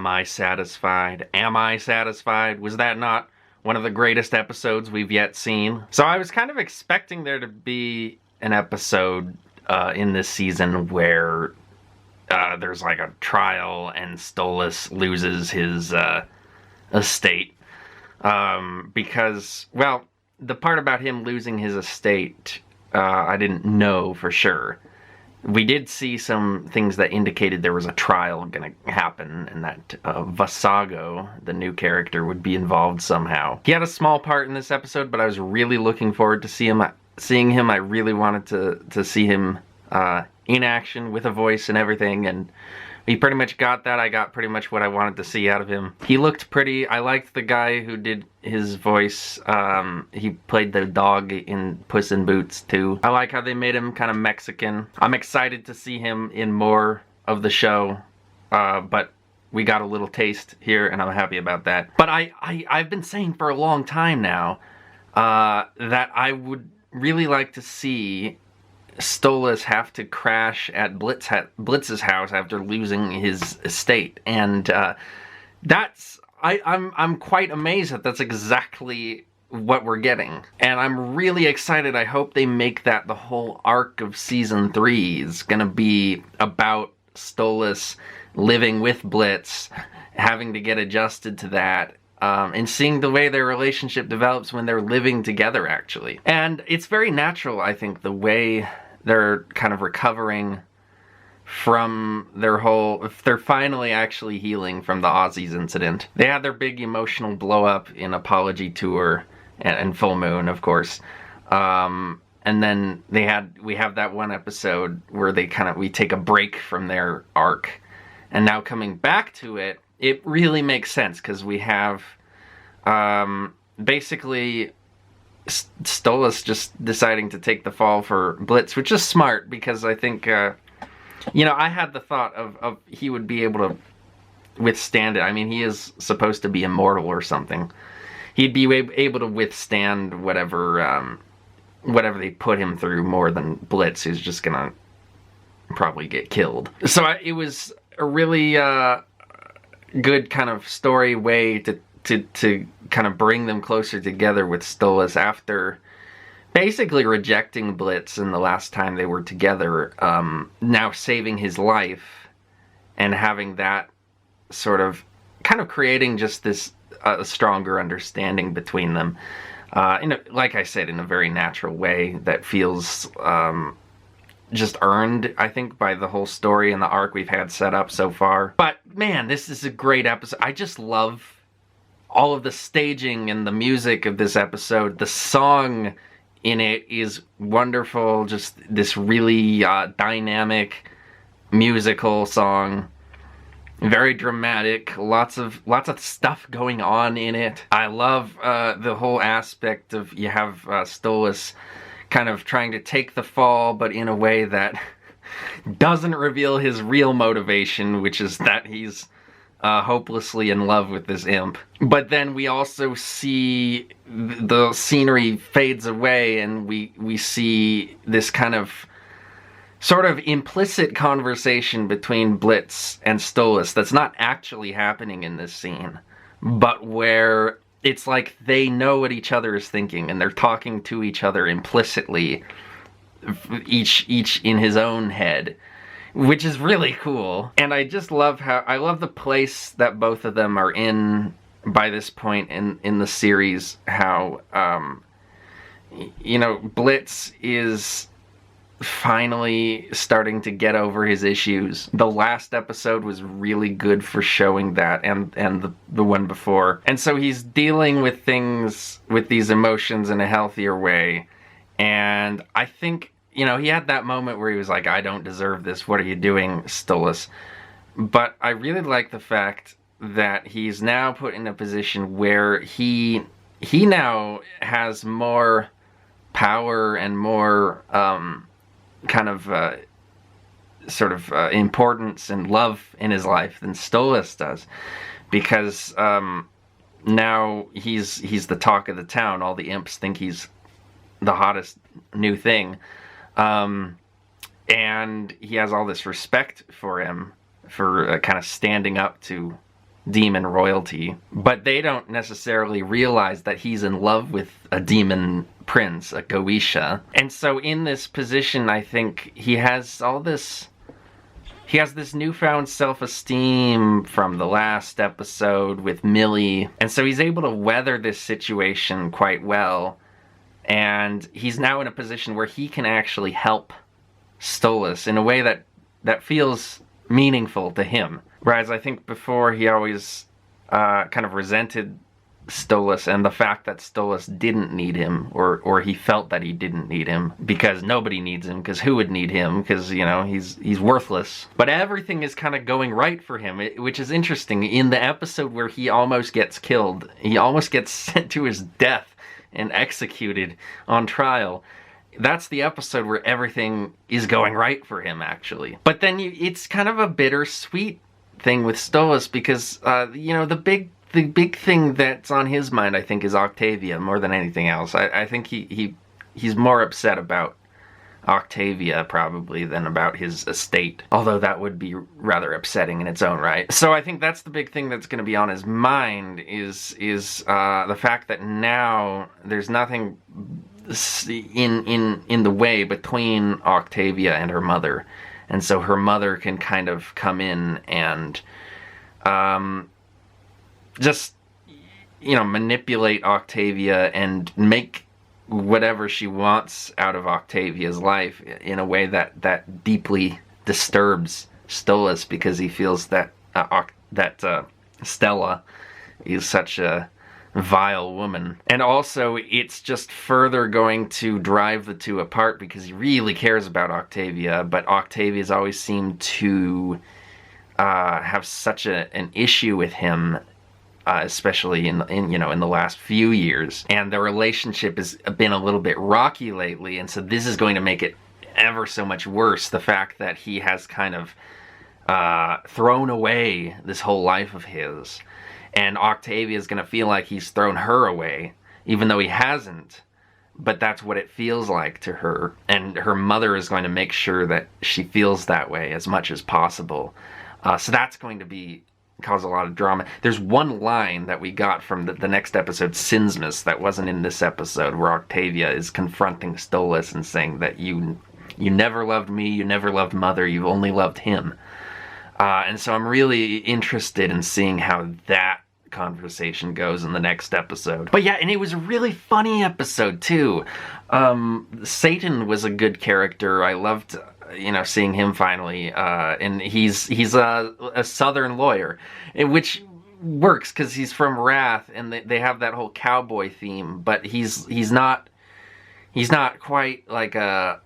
Am I satisfied? Am I satisfied? Was that not one of the greatest episodes we've yet seen? So I was kind of expecting there to be an episode in this season where there's like a trial and Stolas loses his estate. Because, well, the part about him losing his estate, I didn't know for sure. We did see some things that indicated there was a trial gonna happen, and that Vassago, the new character, would be involved somehow. He had a small part in this episode, but I was really looking forward to seeing him. I really wanted to see him in action with a voice and everything, and he pretty much got that. I got pretty much what I wanted to see out of him. He looked pretty. I liked the guy who did his voice. He played the dog in Puss in Boots too. I like how they made him kind of Mexican. I'm excited to see him in more of the show, but we got a little taste here and I'm happy about that. But I've been saying for a long time now that I would really like to see Stolas have to crash at Blitz's house after losing his estate, and I'm quite amazed that that's exactly what we're getting, and I'm really excited. I hope they make that the whole arc of season 3 is gonna be about Stolas living with Blitz, having to get adjusted to that, and seeing the way their relationship develops when they're living together, actually. And it's very natural, I think, the way they're kind of recovering from their whole... if they're finally actually healing from the Aussies incident. They had their big emotional blow-up in Apology Tour and Full Moon, of course. And then we have that one episode where we take a break from their arc. And now coming back to it, it really makes sense, because we have basically Stolas just deciding to take the fall for Blitz, which is smart, because I think, you know, I had the thought of he would be able to withstand it. I mean, he is supposed to be immortal or something. He'd be able to withstand whatever they put him through more than Blitz, who's just gonna probably get killed. So it was a really good kind of story way to kind of bring them closer together with Stolas after basically rejecting Blitz in the last time they were together, now saving his life and having that sort of kind of creating just this stronger understanding between them, like I said, in a very natural way that feels just earned, I think, by the whole story and the arc we've had set up so far. But man, this is a great episode. I just love all of the staging and the music of this episode. The song in it is wonderful. Just this really dynamic musical song. Very dramatic. Lots of stuff going on in it. I love the whole aspect of you have Stolas kind of trying to take the fall, but in a way that doesn't reveal his real motivation, which is that he's hopelessly in love with this imp. But then we also see the scenery fades away, and we see this kind of sort of implicit conversation between Blitz and Stolas that's not actually happening in this scene, but where it's like they know what each other is thinking, and they're talking to each other implicitly, each in his own head, which is really cool. And I just love I love the place that both of them are in by this point in the series. How, you know, Blitz is finally starting to get over his issues. The last episode was really good for showing that, and the one before. And so he's dealing with things, with these emotions in a healthier way. And I think, you know, he had that moment where he was like, I don't deserve this. What are you doing, Stolas? But I really like the fact that he's now put in a position where he now has more power and more kind of sort of importance and love in his life than Stolas does, because now he's the talk of the town. All the imps think he's the hottest new thing, and he has all this respect for him for kind of standing up to demon royalty, but they don't necessarily realize that he's in love with a demon prince, a Goetia. And so in this position, I think he has this newfound self-esteem from the last episode with Millie, and so he's able to weather this situation quite well, and he's now in a position where he can actually help Stolas in a way that feels meaningful to him. Whereas I think before he always kind of resented Stolas and the fact that Stolas didn't need him, or he felt that he didn't need him because nobody needs him, because who would need him, because, you know, he's worthless. But everything is kind of going right for him, which is interesting. In the episode where he almost gets killed, he almost gets sent to his death and executed on trial. That's the episode where everything is going right for him, actually. But then it's kind of a bittersweet thing with Stolas because, you know, the big thing that's on his mind, I think, is Octavia more than anything else. I think he's more upset about Octavia probably than about his estate, although that would be rather upsetting in its own right. So I think that's the big thing that's going to be on his mind is the fact that now there's nothing in the way between Octavia and her mother, and so her mother can kind of come in and just, you know, manipulate Octavia and make whatever she wants out of Octavia's life in a way that deeply disturbs Stolas, because he feels that Stella is such a vile woman. And also it's just further going to drive the two apart because he really cares about Octavia, but Octavia's always seemed to have such an issue with him, especially in the last few years, and the relationship has been a little bit rocky lately, and so this is going to make it ever so much worse, the fact that he has kind of thrown away this whole life of his, and Octavia is going to feel like he's thrown her away, even though he hasn't, but that's what it feels like to her, and her mother is going to make sure that she feels that way as much as possible. So that's going to cause a lot of drama. There's one line that we got from the next episode, Sinsmas, that wasn't in this episode, where Octavia is confronting Stolas and saying that you never loved me, you never loved Mother, you've only loved him. And so I'm really interested in seeing how that conversation goes in the next episode. But yeah, and it was a really funny episode too. Satan was a good character. I loved seeing him finally, and he's a southern lawyer, which works because he's from Wrath, and they have that whole cowboy theme, but he's not quite like a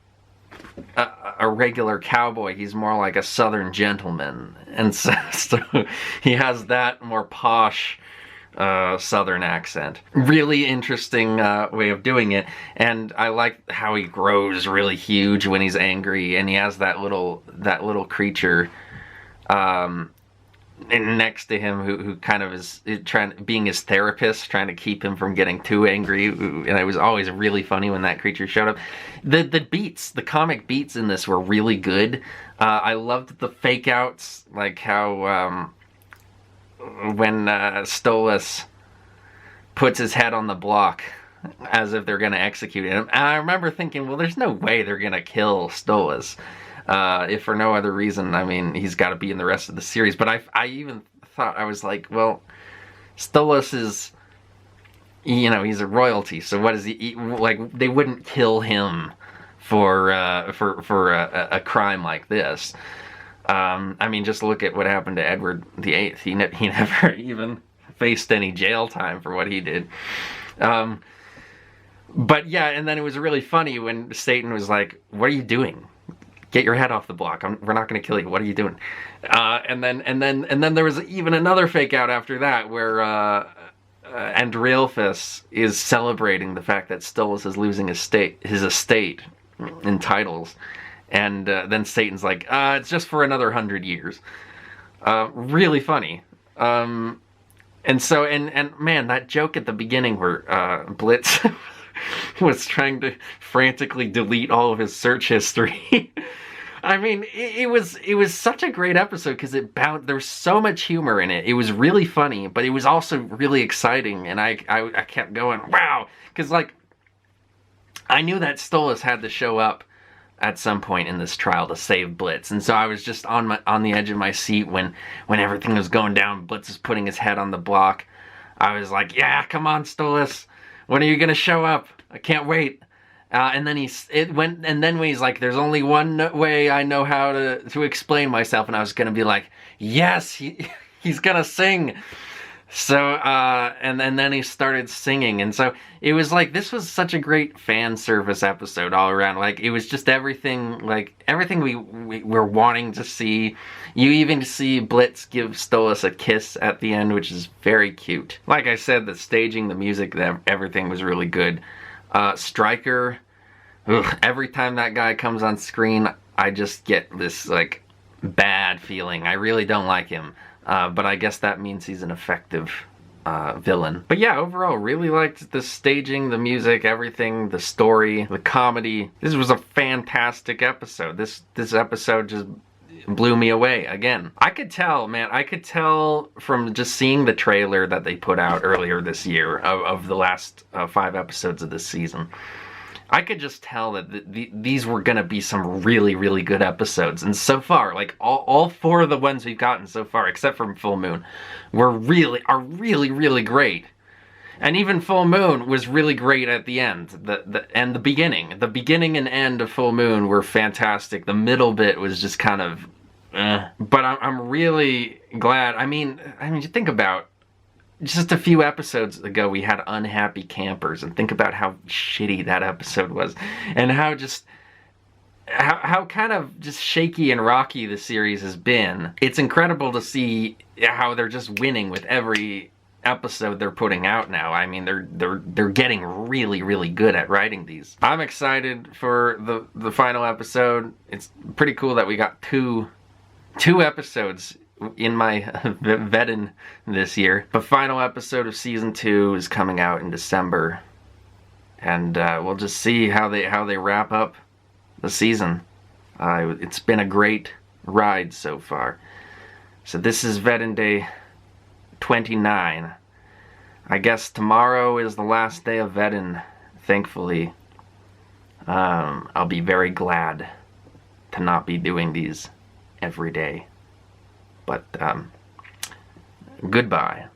regular cowboy. He's more like a southern gentleman, and so he has that more posh southern accent. Really interesting way of doing it, and I like how he grows really huge when he's angry, and he has that little creature next to him who kind of is being his therapist, trying to keep him from getting too angry, and it was always really funny when that creature showed up. The comic beats in this were really good. I loved the fake outs, like how when Stolas puts his head on the block as if they're going to execute him. And I remember thinking, well, there's no way they're going to kill Stolas. If for no other reason, I mean, he's got to be in the rest of the series. But I even thought, I was like, well, Stolas is, he's a royalty. So what is he, like, they wouldn't kill him for a crime like this. I mean, just look at what happened to Edward VIII. He never even faced any jail time for what he did. But yeah, and then it was really funny when Satan was like, "What are you doing? Get your head off the block. We're not going to kill you. What are you doing?" And then there was even another fake out after that where Andrealphus is celebrating the fact that Stolas is losing his estate in titles. And then Satan's like, it's just for another 100 years. Really funny. And so, and man, that joke at the beginning where Blitz was trying to frantically delete all of his search history. I mean, it was such a great episode because there was so much humor in it. It was really funny, but it was also really exciting, and I kept going, wow, because like I knew that Stolas had to show up at some point in this trial to save Blitz, and so I was just on the edge of my seat when everything was going down. Blitz was putting his head on the block. I was like, yeah, come on, Stolas, when are you gonna show up? I can't wait. And then when he's like, there's only one way I know how to explain myself, and I was gonna be like, yes, he's gonna sing. So and then he started singing, and so it was like, this was such a great fan service episode all around. Like, it was just everything we were wanting to see. You even see Blitz give Stolas a kiss at the end, which is very cute. Like I said, the staging, the music, everything was really good. Stryker, every time that guy comes on screen, I just get this like bad feeling. I really don't like him. But I guess that means he's an effective villain. But yeah, overall, really liked the staging, the music, everything, the story, the comedy. This was a fantastic episode. This episode just blew me away again. I could tell, man, I could tell from just seeing the trailer that they put out earlier this year of the last 5 episodes of this season. I could just tell that these were gonna be some really, really good episodes. And so far, like all 4 of the ones we've gotten so far, except for Full Moon, are really, really great. And even Full Moon was really great at the end. The beginning and end of Full Moon were fantastic. The middle bit was just kind of, but I'm really glad. I mean, you think about, just a few episodes ago, we had Unhappy Campers, and think about how shitty that episode was, and how kind of just shaky and rocky the series has been. It's incredible to see how they're just winning with every episode they're putting out now. I mean, they're getting really, really good at writing these. I'm excited for the final episode. It's pretty cool that we got two episodes in my VEDN this year. The final episode of season 2 is coming out in December, and we'll just see how they wrap up the season. It's been a great ride so far. So this is VEDN Day 29. I guess tomorrow is the last day of VEDN, thankfully. I'll be very glad to not be doing these every day. But, goodbye.